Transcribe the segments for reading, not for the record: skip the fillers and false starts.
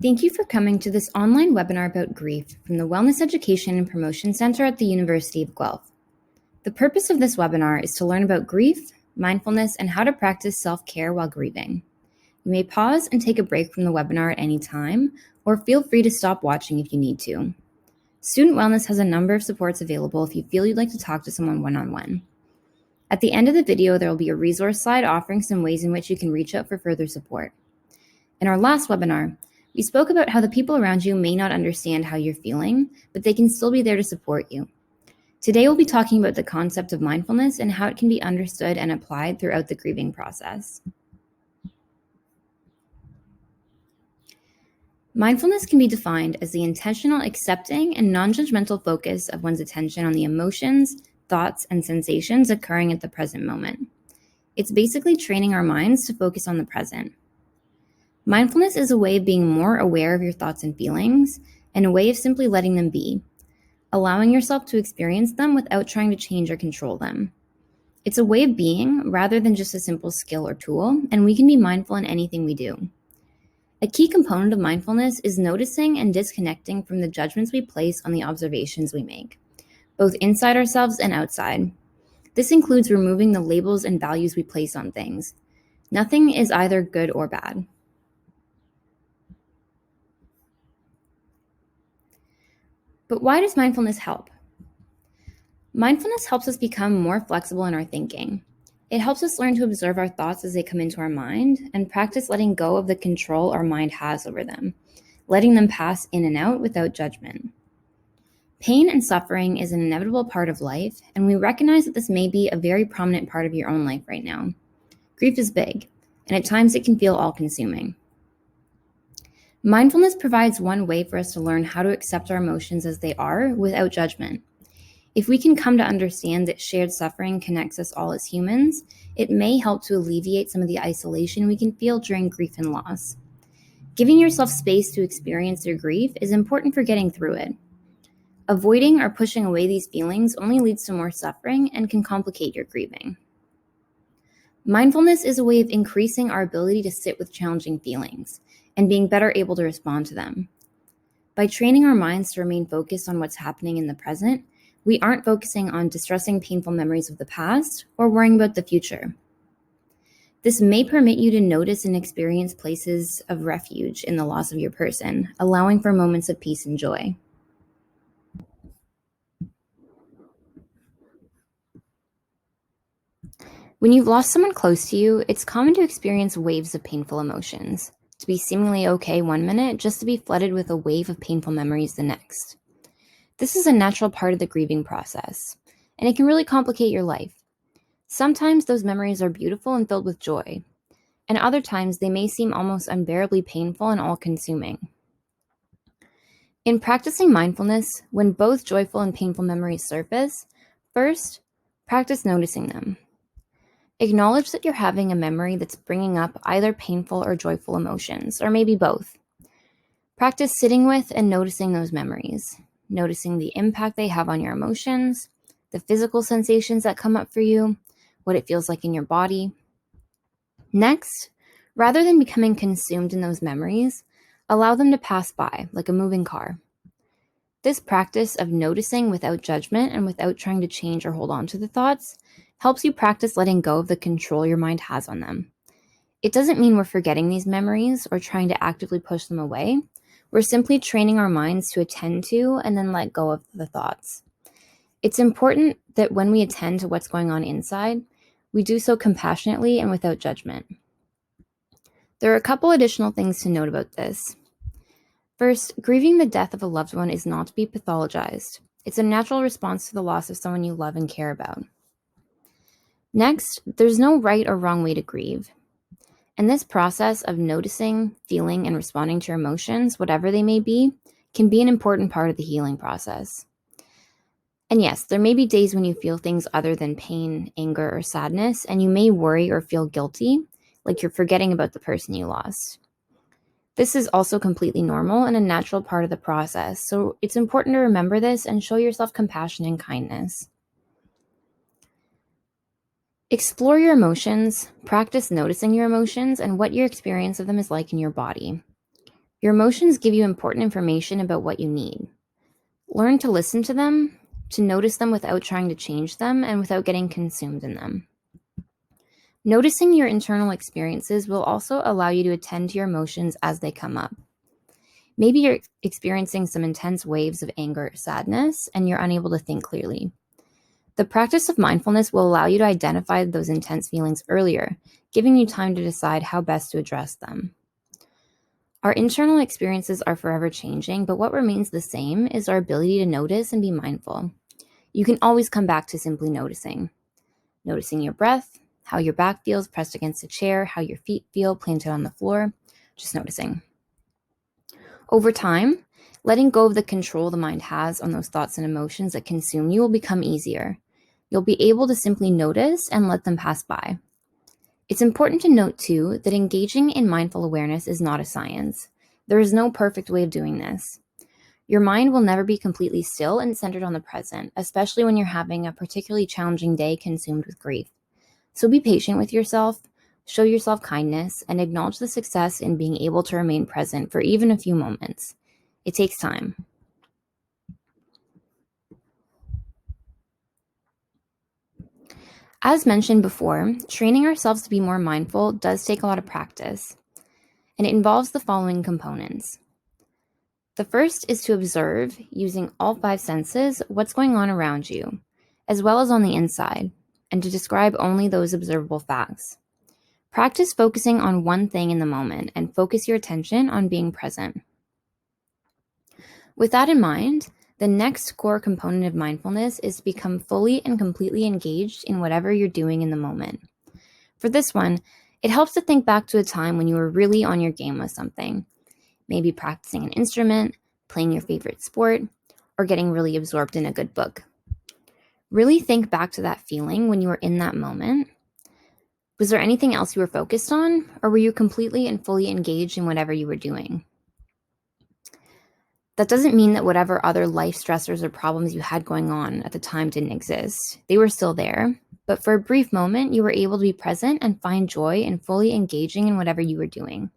Thank you for coming to this online webinar about grief from the Wellness Education and Promotion Center at the University of Guelph. The purpose of this webinar is to learn about grief, mindfulness, and how to practice self-care while grieving. You may pause and take a break from the webinar at any time, or feel free to stop watching if you need to. Student Wellness has a number of supports available if you feel you'd like to talk to someone one-on-one. At the end of the video, there will be a resource slide offering some ways in which you can reach out for further support. In our last webinar, we spoke about how the people around you may not understand how you're feeling, but they can still be there to support you. Today, we'll be talking about the concept of mindfulness and how it can be understood and applied throughout the grieving process. Mindfulness can be defined as the intentional accepting and non-judgmental focus of one's attention on the emotions, thoughts, and sensations occurring at the present moment. It's basically training our minds to focus on the present. Mindfulness is a way of being more aware of your thoughts and feelings, and a way of simply letting them be, allowing yourself to experience them without trying to change or control them. It's a way of being rather than just a simple skill or tool, and we can be mindful in anything we do. A key component of mindfulness is noticing and disconnecting from the judgments we place on the observations we make, both inside ourselves and outside. This includes removing the labels and values we place on things. Nothing is either good or bad. But why does mindfulness help? Mindfulness helps us become more flexible in our thinking. It helps us learn to observe our thoughts as they come into our mind and practice letting go of the control our mind has over them, letting them pass in and out without judgment. Pain and suffering is an inevitable part of life, and we recognize that this may be a very prominent part of your own life right now. Grief is big, and at times it can feel all-consuming. Mindfulness provides one way for us to learn how to accept our emotions as they are without judgment. If we can come to understand that shared suffering connects us all as humans, it may help to alleviate some of the isolation we can feel during grief and loss. Giving yourself space to experience your grief is important for getting through it. Avoiding or pushing away these feelings only leads to more suffering and can complicate your grieving. Mindfulness is a way of increasing our ability to sit with challenging feelings and being better able to respond to them. By training our minds to remain focused on what's happening in the present, we aren't focusing on distressing, painful memories of the past or worrying about the future. This may permit you to notice and experience places of refuge in the loss of your person, allowing for moments of peace and joy. When you've lost someone close to you, it's common to experience waves of painful emotions, to be seemingly okay one minute, just to be flooded with a wave of painful memories the next. This is a natural part of the grieving process, and it can really complicate your life. Sometimes those memories are beautiful and filled with joy, and other times they may seem almost unbearably painful and all-consuming. In practicing mindfulness, when both joyful and painful memories surface, first, practice noticing them. Acknowledge that you're having a memory that's bringing up either painful or joyful emotions, or maybe both. Practice sitting with and noticing those memories, noticing the impact they have on your emotions, the physical sensations that come up for you, what it feels like in your body. Next, rather than becoming consumed in those memories, allow them to pass by like a moving car. This practice of noticing without judgment and without trying to change or hold on to the thoughts helps you practice letting go of the control your mind has on them. It doesn't mean we're forgetting these memories or trying to actively push them away. We're simply training our minds to attend to and then let go of the thoughts. It's important that when we attend to what's going on inside, we do so compassionately and without judgment. There are a couple additional things to note about this. First, grieving the death of a loved one is not to be pathologized. It's a natural response to the loss of someone you love and care about. Next, there's no right or wrong way to grieve. And this process of noticing, feeling, and responding to your emotions, whatever they may be, can be an important part of the healing process. And yes, there may be days when you feel things other than pain, anger, or sadness, and you may worry or feel guilty, like you're forgetting about the person you lost. This is also completely normal and a natural part of the process, so it's important to remember this and show yourself compassion and kindness. Explore your emotions, practice noticing your emotions and what your experience of them is like in your body. Your emotions give you important information about what you need. Learn to listen to them, to notice them without trying to change them and without getting consumed in them. Noticing your internal experiences will also allow you to attend to your emotions as they come up. Maybe you're experiencing some intense waves of anger or sadness, and you're unable to think clearly. The practice of mindfulness will allow you to identify those intense feelings earlier, giving you time to decide how best to address them. Our internal experiences are forever changing, but what remains the same is our ability to notice and be mindful. You can always come back to simply noticing. Noticing your breath, how your back feels pressed against a chair, how your feet feel planted on the floor, just noticing. Over time, letting go of the control the mind has on those thoughts and emotions that consume you will become easier. You'll be able to simply notice and let them pass by. It's important to note, too, that engaging in mindful awareness is not a science. There is no perfect way of doing this. Your mind will never be completely still and centered on the present, especially when you're having a particularly challenging day consumed with grief. So be patient with yourself, show yourself kindness, and acknowledge the success in being able to remain present for even a few moments. It takes time. As mentioned before, training ourselves to be more mindful does take a lot of practice, and it involves the following components. The first is to observe, using all 5 senses, what's going on around you, as well as on the inside, and to describe only those observable facts. Practice focusing on one thing in the moment and focus your attention on being present. With that in mind, the next core component of mindfulness is to become fully and completely engaged in whatever you're doing in the moment. For this one, it helps to think back to a time when you were really on your game with something, maybe practicing an instrument, playing your favorite sport, or getting really absorbed in a good book. Really think back to that feeling when you were in that moment. Was there anything else you were focused on, or were you completely and fully engaged in whatever you were doing? That doesn't mean that whatever other life stressors or problems you had going on at the time didn't exist. They were still there, but for a brief moment, you were able to be present and find joy in fully engaging in whatever you were doing.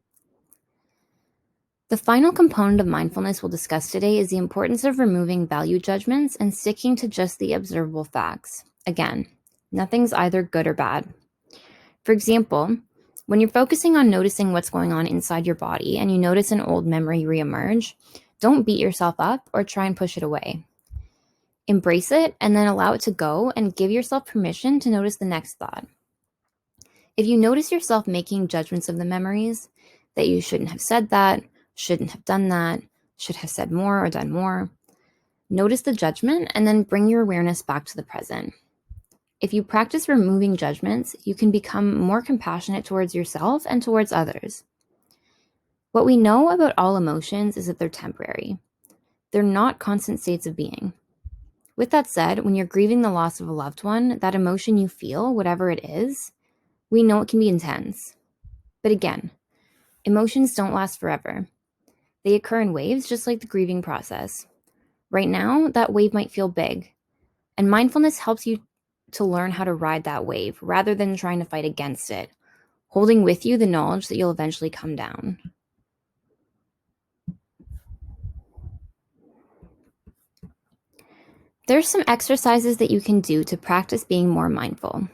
The final component of mindfulness we'll discuss today is the importance of removing value judgments and sticking to just the observable facts. Again, nothing's either good or bad. For example, when you're focusing on noticing what's going on inside your body and you notice an old memory reemerge, don't beat yourself up or try and push it away. Embrace it and then allow it to go and give yourself permission to notice the next thought. If you notice yourself making judgments of the memories, that you shouldn't have said that, shouldn't have done that, should have said more or done more, notice the judgment and then bring your awareness back to the present. If you practice removing judgments, you can become more compassionate towards yourself and towards others. What we know about all emotions is that they're temporary. They're not constant states of being. With that said, when you're grieving the loss of a loved one, that emotion you feel, whatever it is, we know it can be intense. But again, emotions don't last forever. They occur in waves, just like the grieving process. Right now, that wave might feel big, and mindfulness helps you to learn how to ride that wave rather than trying to fight against it, holding with you the knowledge that you'll eventually come down. There's some exercises that you can do to practice being more mindful.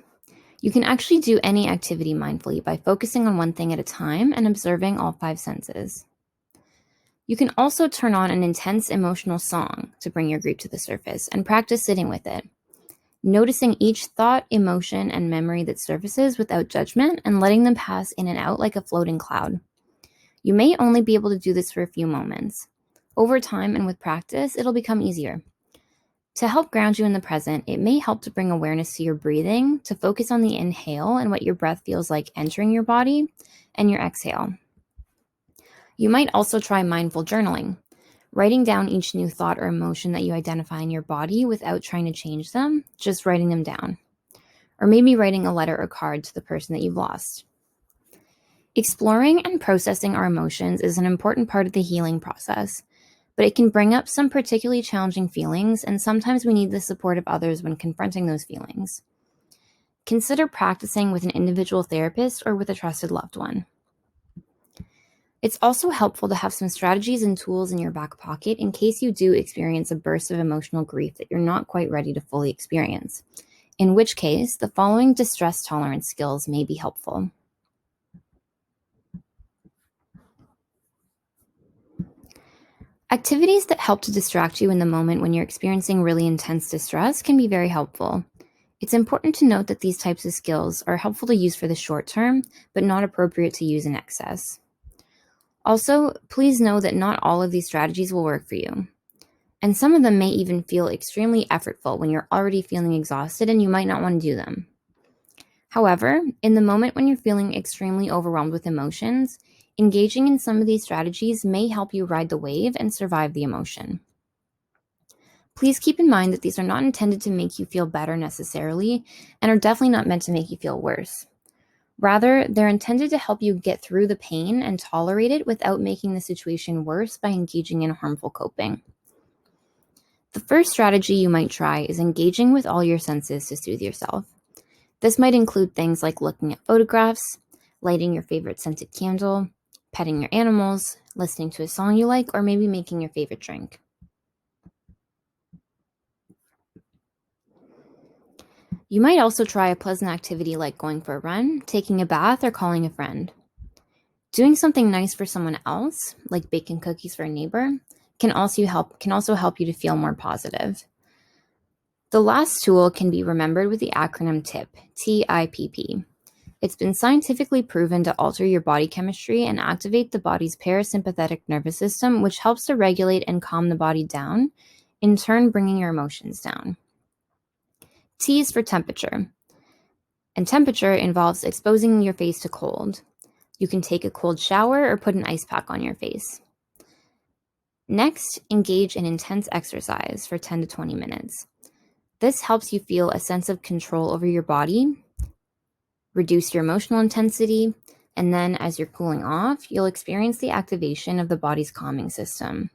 You can actually do any activity mindfully by focusing on one thing at a time and observing all 5 senses. You can also turn on an intense emotional song to bring your grief to the surface and practice sitting with it, noticing each thought, emotion, and memory that surfaces without judgment and letting them pass in and out like a floating cloud. You may only be able to do this for a few moments. Over time and with practice, it'll become easier. To help ground you in the present, it may help to bring awareness to your breathing, to focus on the inhale and what your breath feels like entering your body, and your exhale. You might also try mindful journaling, writing down each new thought or emotion that you identify in your body without trying to change them, just writing them down. Or maybe writing a letter or card to the person that you've lost. Exploring and processing our emotions is an important part of the healing process, but it can bring up some particularly challenging feelings, and sometimes we need the support of others when confronting those feelings. Consider practicing with an individual therapist or with a trusted loved one. It's also helpful to have some strategies and tools in your back pocket in case you do experience a burst of emotional grief that you're not quite ready to fully experience, in which case the following distress tolerance skills may be helpful. Activities that help to distract you in the moment when you're experiencing really intense distress can be very helpful. It's important to note that these types of skills are helpful to use for the short term, but not appropriate to use in excess. Also, please know that not all of these strategies will work for you. And some of them may even feel extremely effortful when you're already feeling exhausted and you might not want to do them. However, in the moment when you're feeling extremely overwhelmed with emotions, engaging in some of these strategies may help you ride the wave and survive the emotion. Please keep in mind that these are not intended to make you feel better necessarily, and are definitely not meant to make you feel worse. Rather, they're intended to help you get through the pain and tolerate it without making the situation worse by engaging in harmful coping. The first strategy you might try is engaging with all your senses to soothe yourself. This might include things like looking at photographs, lighting your favorite scented candle, petting your animals, listening to a song you like, or maybe making your favorite drink. You might also try a pleasant activity like going for a run, taking a bath, or calling a friend. Doing something nice for someone else, like baking cookies for a neighbor, can also help you to feel more positive. The last tool can be remembered with the acronym TIPP, T-I-P-P. It's been scientifically proven to alter your body chemistry and activate the body's parasympathetic nervous system, which helps to regulate and calm the body down, in turn bringing your emotions down. T is for temperature, and temperature involves exposing your face to cold. You can take a cold shower or put an ice pack on your face. Next, engage in intense exercise for 10 to 20 minutes. This helps you feel a sense of control over your body, reduce your emotional intensity, and then as you're cooling off, you'll experience the activation of the body's calming system.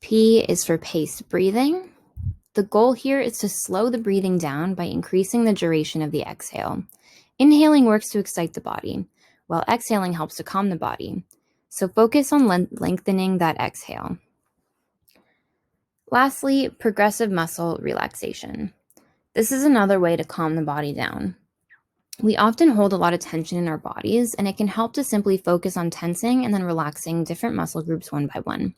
P is for paced breathing. The goal here is to slow the breathing down by increasing the duration of the exhale. Inhaling works to excite the body, while exhaling helps to calm the body. So focus on lengthening that exhale. Lastly, progressive muscle relaxation. This is another way to calm the body down. We often hold a lot of tension in our bodies, and it can help to simply focus on tensing and then relaxing different muscle groups one by one.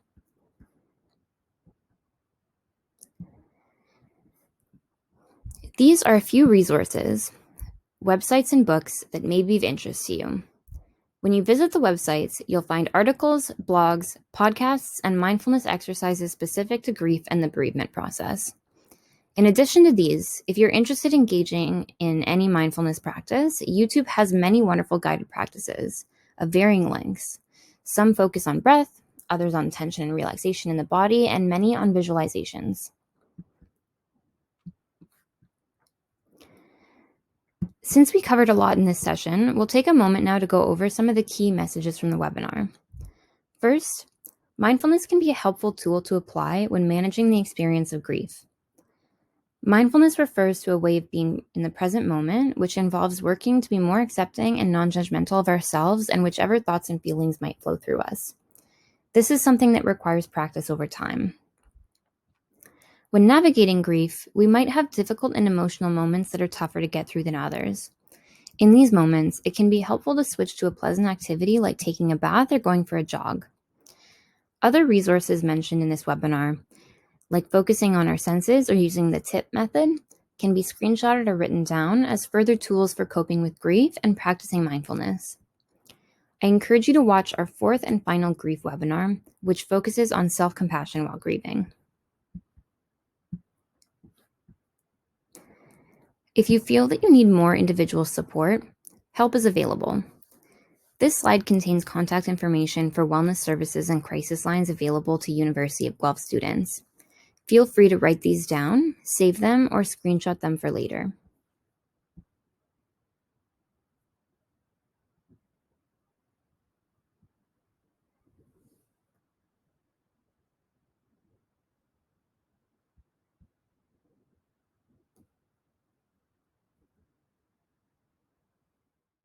These are a few resources, websites, and books that may be of interest to you. When you visit the websites, you'll find articles, blogs, podcasts, and mindfulness exercises specific to grief and the bereavement process. In addition to these, if you're interested in engaging in any mindfulness practice, YouTube has many wonderful guided practices of varying lengths. Some focus on breath, others on tension and relaxation in the body, and many on visualizations. Since we covered a lot in this session, we'll take a moment now to go over some of the key messages from the webinar. First, mindfulness can be a helpful tool to apply when managing the experience of grief. Mindfulness refers to a way of being in the present moment, which involves working to be more accepting and non-judgmental of ourselves and whichever thoughts and feelings might flow through us. This is something that requires practice over time. When navigating grief, we might have difficult and emotional moments that are tougher to get through than others. In these moments, it can be helpful to switch to a pleasant activity like taking a bath or going for a jog. Other resources mentioned in this webinar, like focusing on our senses or using the TIPP method, can be screenshotted or written down as further tools for coping with grief and practicing mindfulness. I encourage you to watch our fourth and final grief webinar, which focuses on self-compassion while grieving. If you feel that you need more individual support, help is available. This slide contains contact information for wellness services and crisis lines available to University of Guelph students. Feel free to write these down, save them, or screenshot them for later.